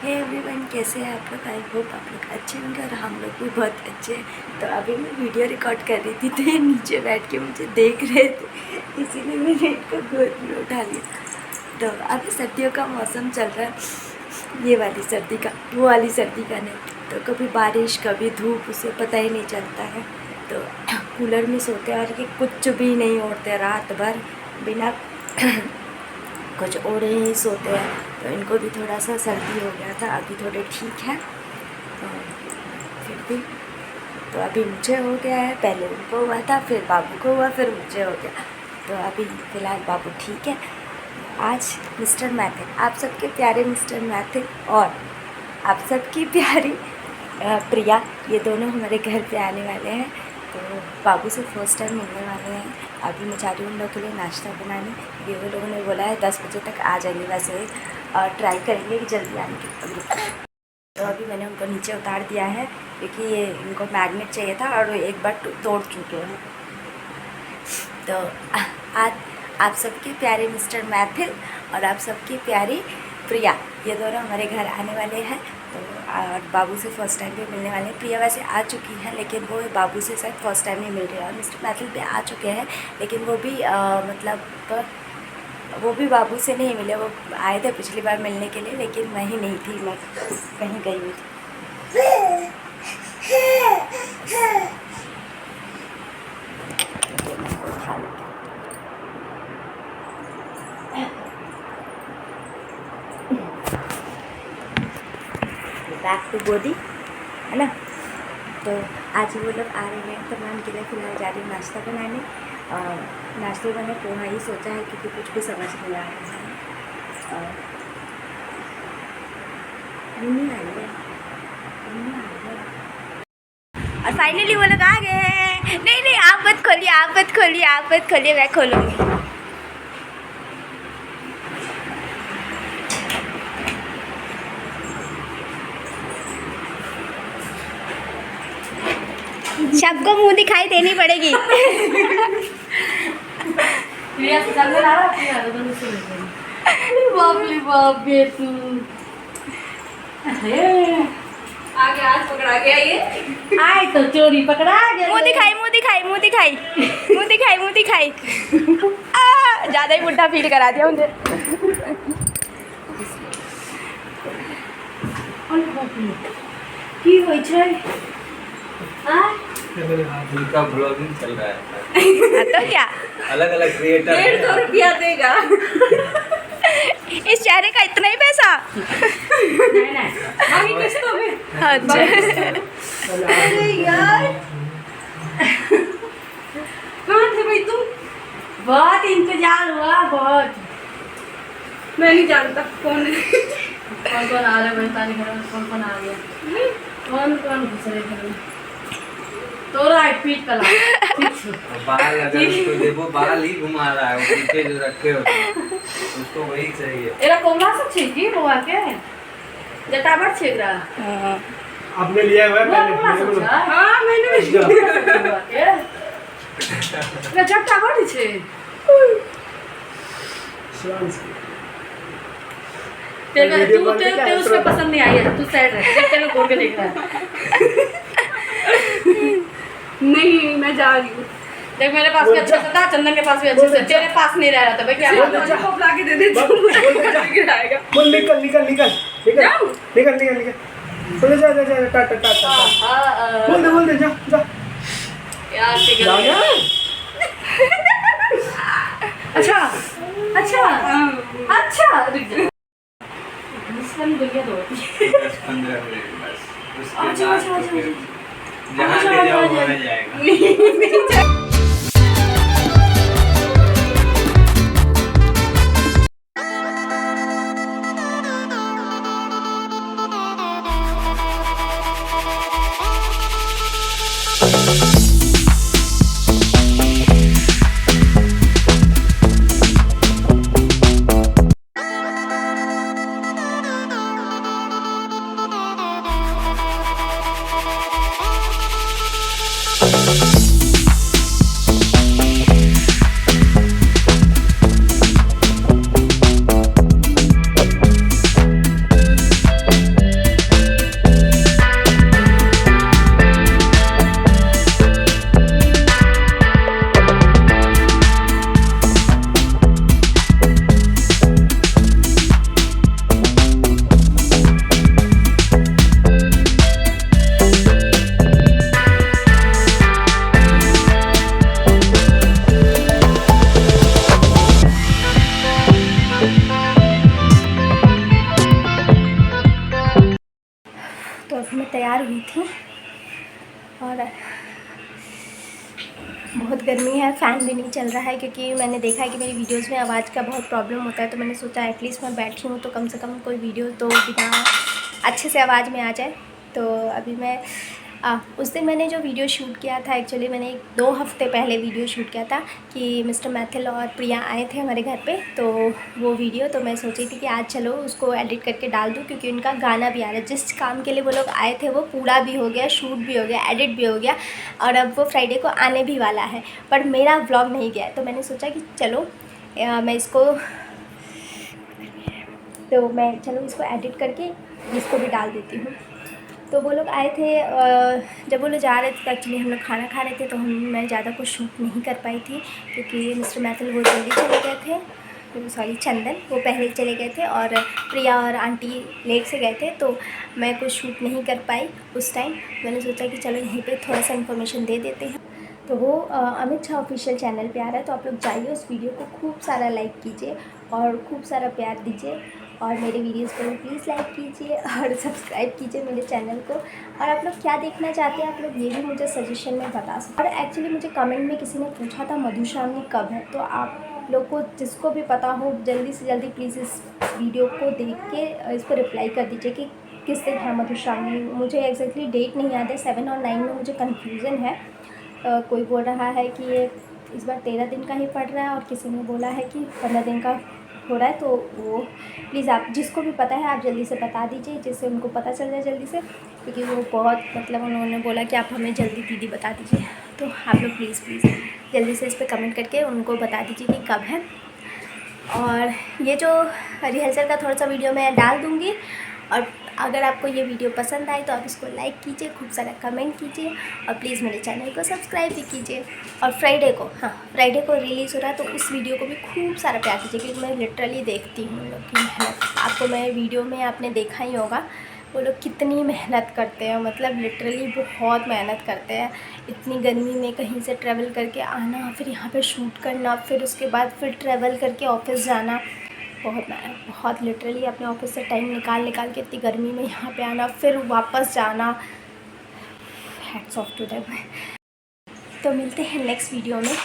Hey everyone, कैसे हैं आप लोग? आई होप आप लोग अच्छे होंगे और हम लोग भी बहुत अच्छे हैं। तो अभी मैं वीडियो रिकॉर्ड कर रही थी तो ये नीचे बैठ के मुझे देख रहे थे, इसीलिए मैंने इनको गोद में उठा लिया। तो अभी सर्दियों का मौसम चल रहा है, ये वाली सर्दी का, वो वाली सर्दी का नहीं। तो कभी बारिश कभी धूप, उसे पता ही नहीं चलता है। तो कूलर में सोते हैं और ये कुछ भी नहीं ओढ़ते, रात भर बिना कुछ ओढ़े ही सोते हैं। तो इनको भी थोड़ा सा सर्दी हो गया था, अभी थोड़े ठीक है तो फिर भी। तो अभी मुझे हो गया है, पहले उनको हुआ था, फिर बाबू को हुआ, फिर मुझे हो गया। तो अभी फ़िलहाल बाबू ठीक है। आज मिस्टर मैथिल, आप सबके प्यारे मिस्टर मैथिल और आप सबकी प्यारी प्रिया, ये दोनों हमारे घर पे आने वाले हैं। तो बाबू से फर्स्ट टाइम मिलने वाले हैं। अभी मैं जा रही हूँ उन लोगों के लिए नाश्ता बनाने। ये वो लोगों ने बोला है 10 बजे तक आ जाएंगे, वैसे ट्राई करेंगे कि जल्दी आने की। तो अभी मैंने उनको नीचे उतार दिया है क्योंकि ये इनको मैग्नेट चाहिए था और एक बार तोड़ चुके हैं। तो आज आप सबके प्यारे मिस्टर मैथिल और आप सबकी प्यारी प्रिया, ये दोनों हमारे घर आने वाले हैं। तो और बाबू से फ़र्स्ट टाइम भी मिलने वाले हैं। प्रिया वैसे आ चुकी है लेकिन वो बाबू से शायद फ़र्स्ट टाइम ही मिल रही है। और मिस्टर मैथिल भी आ चुके हैं लेकिन वो भी मतलब वो भी बाबू से नहीं मिले। वो आए थे पिछली बार मिलने के लिए लेकिन मैं ही नहीं थी, मैं कहीं गई हुई थी। बैक टू बॉडी है ना। तो आज वो लोग आ रहे हैं तो मैं उनके लिए फ़िलहाल जा रही हूँ नाश्ता बनाने। और नाश्ते में मैंने पोहा ही सोचा है क्योंकि कुछ भी समझ नहीं आ रहा है। और फाइनली वो लोग आ गए हैं। नहीं नहीं, आप मत खोलिए, आप मत खोलिए, आप मत खोलिए, मैं खोलूँगी। सबको मुंह दिखाई देनी पड़ेगी। बाप रे बाप, ये तू आगे आज पकड़ा गया, ये आए तो चोरी पकड़ा गया। मुंह दिखाई, मुंह दिखाई, मुंह दिखाई, मुंह दिखाई, मुंह दिखाई। ज़्यादा ही बुढ़ा फील करा दिया मुझे। की होई छै? उनका ब्लॉगिंग चल रहा है। तो क्या अलग अलग क्रिएटर 150 रुपया देगा। इस चेहरे का इतना ही पैसा? नहीं किस्तों में। अच्छा। अरे यार, कहाँ थे भाई तुम? बहुत इंतजार हुआ, बहुत। मैं नहीं जानता कौन है। कौन कौन आ रहा है बता नहीं, घर कौन कौन आ गया, कौन कौन घुस रहे घर में। तोरा पीट कला बाल अगर उसको देखो, बाल ही घुमा रहा है, वो पीछे जो रखे होते उसको वही चाहिए। एरा कोमला सब छे की बुआ के जटाबर छेगरा। हाँ, आपने लिया हुआ है पहले? हां मैंने भी बुआ के ना जटाबर छे। तेरे उसको पसंद नहीं आई है, तू साइड रह, तेरे को के देख रहा है। नहीं मैं जा रही हूँ। देख मेरे पास भी अच्छा था, चंदन के पास भी अच्छे से, तेरे पास नहीं रह रहा था भाई। क्या लॉलीपॉप ला के दे दे, गिराएगा। बोल निकल निकल निकल निकल निकल निकल निकल। बोले जा जा जा, टाटा टाटा। बोल दे जा जा यार ठीक जा है। यार। अच्छा अच्छा अच्छा, रुक जा। मुस्कान दुनिया दो 10-15 मिनट बस, उसके अच्छा, बाद अच्छा, तो अच्छा, फिर अच्छा। जहाँ अच्छा, ले जाओ अच्छा, वहाँ जाएगा। मैं तैयार हुई थी और बहुत गर्मी है, फ़ैन भी नहीं चल रहा है क्योंकि मैंने देखा है कि मेरी वीडियोस में आवाज़ का बहुत प्रॉब्लम होता है। तो मैंने सोचा एटलीस्ट मैं बैठी हूँ तो कम से कम कोई वीडियो तो बिना अच्छे से आवाज़ में आ जाए। तो अभी मैं उस दिन मैंने जो वीडियो शूट किया था, एक्चुअली मैंने 2 हफ़्ते पहले वीडियो शूट किया था कि मिस्टर मैथिल और प्रिया आए थे हमारे घर पे। तो वो वीडियो तो मैं सोची थी कि आज चलो उसको एडिट करके डाल दूँ क्योंकि उनका गाना भी आ रहा है। जिस काम के लिए वो लोग आए थे वो पूरा भी हो गया, शूट भी हो गया, एडिट भी हो गया और अब वो फ्राइडे को आने भी वाला है, पर मेरा व्लॉग नहीं गया। तो मैंने सोचा कि चलो मैं इसको एडिट करके इसको भी डाल देती हूँ। तो वो लोग आए थे, जब वो लोग जा रहे थे तो एक्चुअली हम लोग खाना खा रहे थे तो मैं ज़्यादा कुछ शूट नहीं कर पाई थी क्योंकि मिस्टर मैथिल वो जल्दी चले गए थे, सॉरी चंदन वो पहले चले गए थे और प्रिया और आंटी लेट से गए थे। तो मैं कुछ शूट नहीं कर पाई उस टाइम। मैंने सोचा कि चलो यहीं पे थोड़ा सा इन्फॉर्मेशन दे देते हैं। तो वो अमित शाह ऑफिशियल चैनल पे आ रहा है, तो आप लोग जाइए उस वीडियो को खूब सारा लाइक कीजिए और खूब सारा प्यार दीजिए और मेरे वीडियोस को प्लीज़ लाइक कीजिए और सब्सक्राइब कीजिए मेरे चैनल को। और आप लोग क्या देखना चाहते हैं आप लोग ये भी मुझे सजेशन में बता सकते। और एक्चुअली मुझे कमेंट में किसी ने पूछा था मधुश्रावणी कब है, तो आप लोग को जिसको भी पता हो जल्दी से जल्दी प्लीज़ इस वीडियो को देख के इस पर रिप्लाई कर दीजिए कि किस दिन है मधुश्रावणी। मुझे एग्जैक्टली डेट नहीं याद है, 7 और 9 में मुझे कन्फ्यूज़न है। कोई बोल रहा है कि ये इस बार 13 दिन का ही पड़ रहा है और किसी ने बोला है कि 15 दिन का हो रहा है। तो वो प्लीज़ आप जिसको भी पता है आप जल्दी से बता दीजिए जिससे उनको पता चल जाए जल्दी से, क्योंकि वो बहुत मतलब उन्होंने बोला कि आप हमें जल्दी दीदी बता दीजिए। तो आप लोग प्लीज़ जल्दी से इस पर कमेंट करके उनको बता दीजिए कि कब है। और ये जो रिहर्सल का थोड़ा सा वीडियो मैं डाल दूँगी और अगर आपको ये वीडियो पसंद आए तो आप इसको लाइक कीजिए, खूब सारा कमेंट कीजिए और प्लीज़ मेरे चैनल को सब्सक्राइब भी कीजिए। और फ्राइडे को रिलीज़ हो रहा है तो उस वीडियो को भी खूब सारा प्यार कीजिए क्योंकि मैं लिटरली देखती हूँ लोग की मेहनत। आपको मैं वीडियो में आपने देखा ही होगा वो लोग कितनी मेहनत करते हैं, मतलब लिटरली बहुत मेहनत करते हैं। इतनी गर्मी में कहीं से ट्रैवल करके आना, फिर यहाँ पर शूट करना, फिर उसके बाद फिर ट्रैवल करके ऑफिस जाना, बहुत लिटरली अपने ऑफिस से टाइम निकाल के इतनी गर्मी में यहाँ पे आना, फिर वापस जाना। Hats off to them. तो मिलते हैं नेक्स्ट वीडियो में।